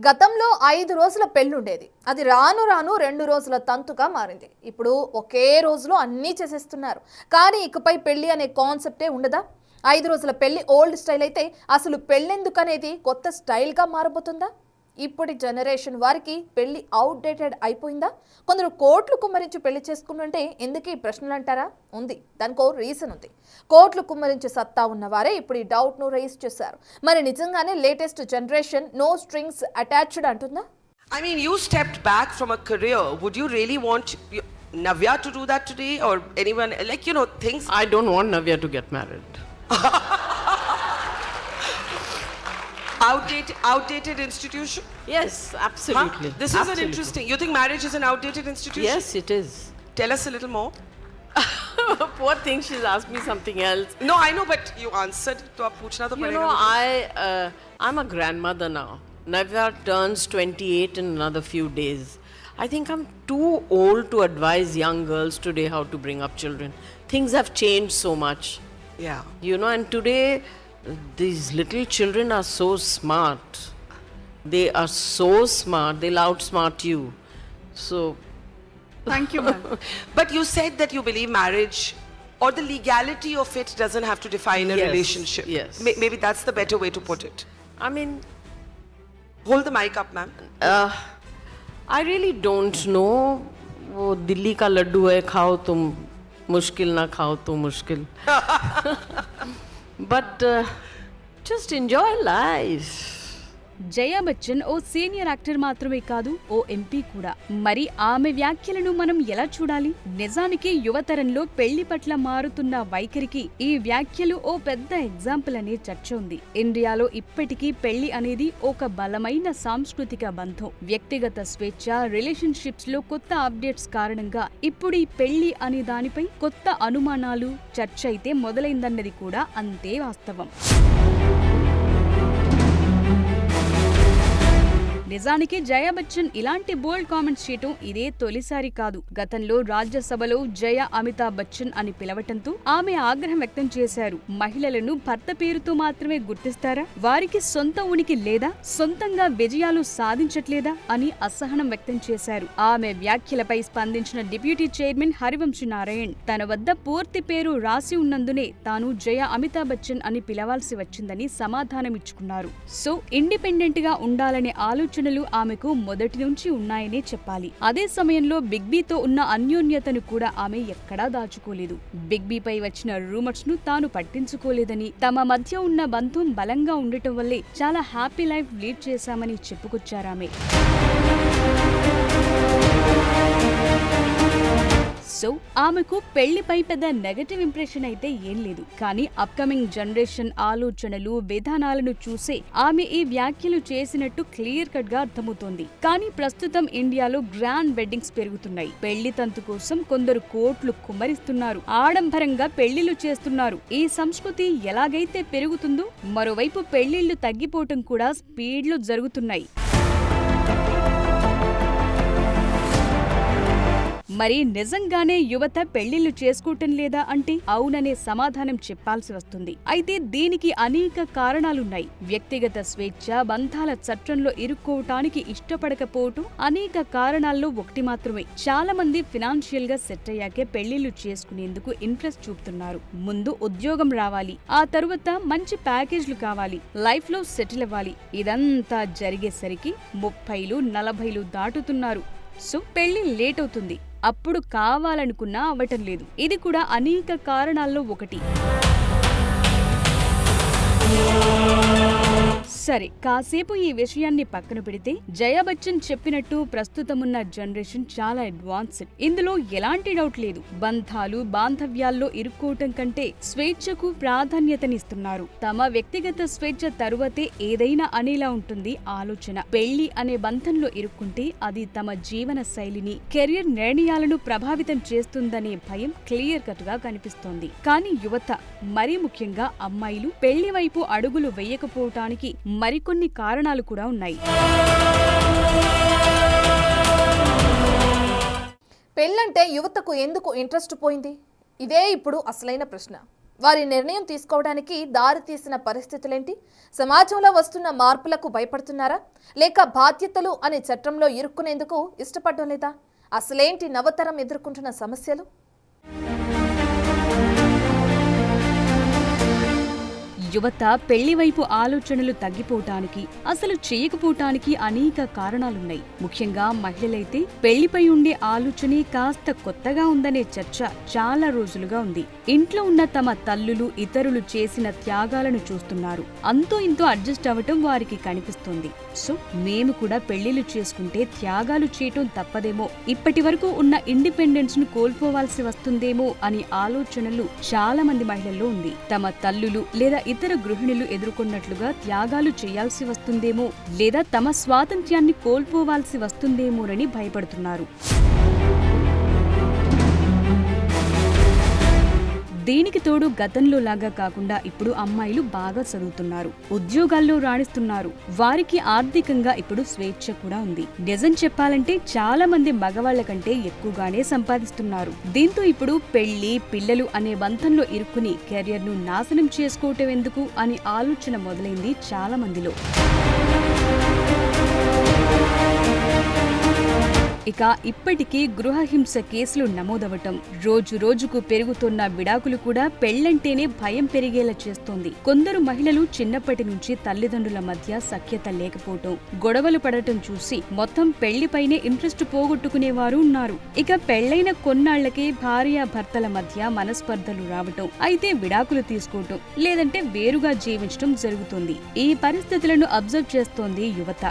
గతంలో 5 రోజుల పెళ్ళుండేది. అది రాను రాను 2 రోజుల తంతుగా మారింది. ఇప్పుడు ఒకే రోజులో అన్నీ చేసేస్తున్నారు. కానీ ఇకపై పెళ్లి అనే కాన్సెప్టే ఉండదా? 5 రోజుల పెళ్లి ఓల్డ్ స్టైల్ అయితే అసలు పెళ్ళెందుకనేది కొత్త స్టైల్గా మారబోతుందా? ఇప్పటి జనరేషన్ వారికి పెళ్లి అవుట్డేటెడ్ అయిపోయిందా? కొందరు కోట్లు కుమ్మరించి పెళ్లి చేసుకుంటుంటే ఎందుకు ఈ ప్రశ్నలు అంటారా? ఉంది, దానికో రీజన్ ఉంది. కోట్లు కుమ్మరించి సత్తా ఉన్నవారే ఇప్పుడు ఈ డౌట్ను రైజ్ చేశారు. మరి నిజంగానే latest generation no strings attached అంటుందా? I mean, you stepped back from a career. Would you really want Navya to do that today, or anyone, like, you know, things? I don't want Navya to get married. Outdated institution? Yes, absolutely. Huh? This is an interesting. You think marriage is an outdated institution? Yes, it is. Tell us a little more. Poor thing, she's asked me something else. No, I know, but you answered. तो आप पूछना तो पड़ेगा. You know, I'm a grandmother now. Navya turns 28 in another few days. I think I'm too old to advise young girls today how to bring up children. Things have changed so much. Yeah. You know, and today these little children are so smart. They are so smart. They'll outsmart you. So, thank you, ma'am. But you said that you believe marriage or the legality of it doesn't have to define a relationship. Yes. Maybe that's the better way to put it. I mean, hold the mic up, ma'am. I really don't know. वो दिल्ली का लड्डू है, खाओ तुम मुश्किल ना खाओ तो मुश्किल. But just enjoy life. Jaya Bachchan ఓ సీనియర్ యాక్టర్ మాత్రమే కాదు, ఓ ఎంపీ కూడా. మరి ఆమె వ్యాఖ్యలను మనం ఎలా చూడాలి? నిజానికి యువతరంలో పెళ్లి పట్ల మారుతున్న వైఖరికి ఈ వ్యాఖ్యలు ఓ పెద్ద ఎగ్జాంపుల్ అనే చర్చ ఉంది. ఇండియాలో ఇప్పటికీ పెళ్లి అనేది ఒక బలమైన సాంస్కృతిక బంధం. వ్యక్తిగత స్వేచ్ఛ, రిలేషన్షిప్స్ లో కొత్త అప్డేట్స్ కారణంగా ఇప్పుడు ఈ పెళ్లి అనే దానిపై కొత్త అనుమానాలు, చర్చ అయితే మొదలైందన్నది కూడా అంతే వాస్తవం. నిజానికి జయా బచ్చన్ ఇలాంటి బోల్డ్ కామెంట్స్ చేయటం ఇదే తొలిసారి కాదు. గతంలో రాజ్యసభలో జయ అమితాబ్ బచ్చన్ అని పిలవటంతో ఆమె ఆగ్రహం వ్యక్తం చేశారు. మహిళలను భర్త పేరుతో మాత్రమే గుర్తిస్తారా? వారికి సొంత ఉనికి లేదా? సొంతంగా విజయాలు సాధించట్లేదా అని అసహనం వ్యక్తం చేశారు. ఆమె వ్యాఖ్యలపై స్పందించిన డిప్యూటీ చైర్మన్ హరివంశ్ నారాయణ్ తన వద్ద పూర్తి పేరు రాసి ఉన్నందునే తాను జయ అమితాబ్ బచ్చన్ అని పిలవాల్సి వచ్చిందని సమాధానమిచ్చుకున్నారు. సో ఇండిపెండెంట్ గా ఉండాలనే ఆలోచన ఆమెకు మొదటి నుంచి ఉన్నాయనే చెప్పాలి. అదే సమయంలో బిగ్ బీతో ఉన్న అన్యోన్యతను కూడా ఆమె ఎక్కడా దాచుకోలేదు. బిగ్ బీపై వచ్చిన రూమర్స్ ను తాను పట్టించుకోలేదని, తమ మధ్య ఉన్న బంధం బలంగా ఉండటం వల్లే చాలా హ్యాపీ లైఫ్ లీడ్ చేశామని చెప్పుకొచ్చారామె. సో ఆమెకు పెళ్లిపై పెద్ద నెగటివ్ ఇంప్రెషన్ అయితే ఏం లేదు. కానీ అప్కమింగ్ జనరేషన్ ఆలోచనలు, విధానాలను చూసే ఆమె ఈ వ్యాఖ్యలు చేసినట్టు క్లియర్ కట్ గా అర్థమవుతోంది. కానీ ప్రస్తుతం ఇండియాలో గ్రాండ్ వెడ్డింగ్స్ పెరుగుతున్నాయి. పెళ్లి తంతు కోసం కొందరు కోట్లు కుమ్మరిస్తున్నారు, ఆడంబరంగా పెళ్లిళ్లు చేస్తున్నారు. ఈ సంస్కృతి ఎలాగైతే పెరుగుతుందో మరోవైపు పెళ్లిళ్లు తగ్గిపోవటం కూడా స్పీడ్ లో జరుగుతున్నాయి. మరి నిజంగానే యువత పెళ్లిళ్లు చేసుకోవటం లేదా అంటే అవుననే సమాధానం చెప్పాల్సి వస్తుంది. అయితే దీనికి అనేక కారణాలున్నాయి. వ్యక్తిగత స్వేచ్ఛ, బంధాల చట్టంలో ఇరుక్కోవటానికి ఇష్టపడకపోవటం అనేక కారణాల్లో ఒకటి మాత్రమే. చాలా మంది ఫినాన్షియల్ గా సెట్ అయ్యాకే పెళ్లిళ్లు చేసుకునేందుకు ఇంట్రెస్ట్ చూపుతున్నారు. ముందు ఉద్యోగం రావాలి, ఆ తరువాత మంచి ప్యాకేజ్లు కావాలి, లైఫ్ లో సెటిల్ అవ్వాలి. ఇదంతా జరిగేసరికి 30లు 40లు దాటుతున్నారు. సో పెళ్లి లేట్ అవుతుంది. అప్పుడు కావాలనుకున్నా అవ్వటం లేదు. ఇది కూడా అనేక కారణాల్లో ఒకటి. సరే, కాసేపు ఈ విషయాన్ని పక్కన పెడితే జయా బచ్చన్ చెప్పినట్టు ప్రస్తుతమున్న జనరేషన్ చాలా అడ్వాన్స్డ్. ఇందులో ఎలాంటి డౌట్ లేదు. బంధాలు, బాంధవ్యాల్లో ఇరుక్కోవటం కంటే స్వేచ్ఛకు ప్రాధాన్యతనిస్తున్నారు. తమ వ్యక్తిగత స్వేచ్ఛ తరువాతే ఏదైనా అనేలా ఉంటుంది ఆలోచన. పెళ్లి అనే బంధంలో ఇరుక్కుంటే అది తమ జీవన శైలిని, కెరియర్ నిర్ణయాలను ప్రభావితం చేస్తుందనే భయం క్లియర్ కట్ గా కనిపిస్తోంది. కానీ యువత, మరీ ముఖ్యంగా అమ్మాయిలు పెళ్లి వైపు అడుగులు వేయకపోవటానికి మరికొన్ని కారణాలు కూడా ఉన్నాయి. పెళ్ళంటే యువతకు ఎందుకు ఇంట్రెస్ట్ పోయింది? ఇదే ఇప్పుడు అసలైన ప్రశ్న. వారి నిర్ణయం తీసుకోవడానికి దారి తీసిన పరిస్థితులేంటి? సమాజంలో వస్తున్న మార్పులకు భయపడుతున్నారా, లేక బాధ్యతలు అనే చట్రంలో ఇరుక్కునేందుకు ఇష్టపడడం లేదా? అసలేంటి నవతరం ఎదుర్కొంటున్న సమస్యలు? యువత పెళ్లి వైపు ఆలోచనలు తగ్గిపోవటానికి, అసలు చేయకపోవటానికి అనేక కారణాలున్నాయి. ముఖ్యంగా మహిళలైతే పెళ్లిపై ఉండే ఆలోచనే కాస్త కొత్తగా ఉందనే చర్చ చాలా రోజులుగా ఉంది. ఇంట్లో ఉన్న తమ తల్లులు, ఇతరులు చేసిన త్యాగాలను చూస్తున్నారు. అంతో ఇంతో అడ్జస్ట్ అవ్వటం వారికి కనిపిస్తుంది. సో మేము కూడా పెళ్లిళ్లు చేసుకుంటే త్యాగాలు చేయటం తప్పదేమో, ఇప్పటి వరకు ఉన్న ఇండిపెండెన్స్ ను కోల్పోవాల్సి వస్తుందేమో అని ఆలోచనలు చాలా మంది మహిళల్లో ఉంది. తమ తల్లులు లేదా ఇతర గృహిణులు ఎదుర్కొన్నట్లుగా త్యాగాలు చేయాల్సి వస్తుందేమో, లేదా తమ స్వాతంత్ర్యాన్ని కోల్పోవాల్సి వస్తుందేమోనని భయపడుతున్నారు. దీనికి తోడు గతంలో లాగా కాకుండా ఇప్పుడు అమ్మాయిలు బాగా చదువుతున్నారు, ఉద్యోగాల్లో రాణిస్తున్నారు. వారికి ఆర్థికంగా ఇప్పుడు స్వేచ్ఛ కూడా ఉంది. నిజం చెప్పాలంటే చాలా మంది మగవాళ్ల కంటే ఎక్కువగానే సంపాదిస్తున్నారు. దీంతో ఇప్పుడు పెళ్లి, పిల్లలు అనే బంధంలో ఇరుక్కుని కెరియర్ ను నాశనం చేసుకోవటం ఎందుకు అని ఆలోచన మొదలైంది చాలా మందిలో. ఇక ఇప్పటికీ గృహహింస కేసులు నమోదవటం, రోజు రోజుకు పెరుగుతున్న విడాకులు కూడా పెళ్లంటేనే భయం పెరిగేలా చేస్తోంది. కొందరు మహిళలు చిన్నప్పటి నుంచి తల్లిదండ్రుల మధ్య సఖ్యత లేకపోవటం, గొడవలు పడటం చూసి మొత్తం పెళ్లిపైనే ఇంట్రెస్ట్ పోగొట్టుకునేవారు ఉన్నారు. ఇక పెళ్లైన కొన్నాళ్లకే భార్యాభర్తల మధ్య మనస్పర్ధలు రావటం, అయితే విడాకులు తీసుకోవటం, లేదంటే వేరుగా జీవించడం జరుగుతుంది. ఈ పరిస్థితులను అబ్జర్వ్ చేస్తోంది యువత.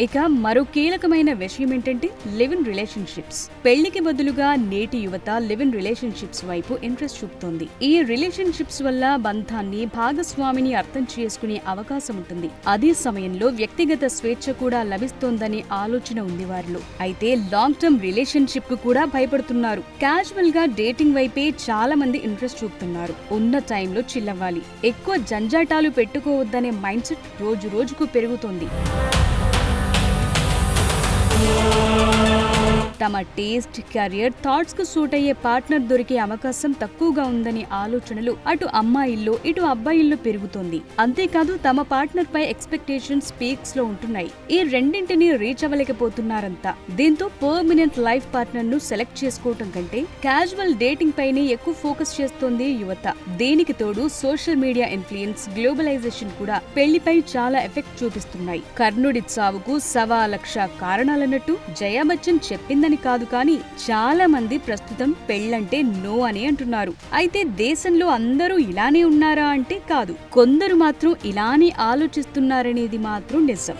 ఇక మరో కీలకమైన విషయం ఏంటంటే లివ్ ఇన్ రిలేషన్షిప్స్. పెళ్లికి బదులుగా నేటి యువత లివ్ ఇన్ రిలేషన్షిప్స్ వైపు ఇంట్రెస్ట్ చూపుతోంది. ఈ రిలేషన్షిప్స్ వల్ల బంధాన్ని, భాగస్వామిని అర్థం చేసుకునే అవకాశం ఉంటుంది. అదే సమయంలో వ్యక్తిగత స్వేచ్ఛ కూడా లభిస్తోందనే ఆలోచన ఉంది వారిలో. అయితే లాంగ్ టర్మ్ రిలేషన్షిప్ కు కూడా భయపడుతున్నారు. క్యాజువల్ గా డేటింగ్ వైపే చాలా మంది ఇంట్రెస్ట్ చూపుతున్నారు. ఉన్న టైంలో చిల్లవ్వాలి, ఎక్కువ జంజాటాలు పెట్టుకోవద్దనే మైండ్ సెట్ రోజు రోజుకు పెరుగుతోంది. తమ టేస్ట్, కెరియర్, థాట్స్ కు సూట్ అయ్యే పార్ట్నర్ దొరికే అవకాశం తక్కువగా ఉందని ఆలోచనలు అటు అమ్మాయిల్లో ఇటు అబ్బాయిల్లో పెరుగుతోంది. అంతేకాదు తమ పార్ట్నర్ పై ఎక్స్పెక్టేషన్స్ పీక్స్ లో ఉంటున్నాయి. ఈ రెండింటిని రీచ్ అవ్వలేకపోతున్నారంతా. దీంతో పర్మనెంట్ లైఫ్ పార్ట్నర్ ను సెలెక్ట్ చేసుకోవటం కంటే క్యాజువల్ డేటింగ్ పైనే ఎక్కువ ఫోకస్ చేస్తోంది యువత. దీనికి తోడు సోషల్ మీడియా ఇన్ఫ్లుయెన్స్, గ్లోబలైజేషన్ కూడా పెళ్లిపై చాలా ఎఫెక్ట్ చూపిస్తున్నాయి. కర్ణుడి చావుకు 1,00,000 కారణాలన్నట్టు జయా బచ్చన్ చెప్పిందని కాదు, కానీ చాలా మంది ప్రస్తుతం పెళ్లంటే నో అని అంటున్నారు. అయితే దేశంలో అందరూ ఇలానే ఉన్నారా అంటే కాదు, కొందరు మాత్రం ఇలానే ఆలోచిస్తున్నారనేది మాత్రం నిజం.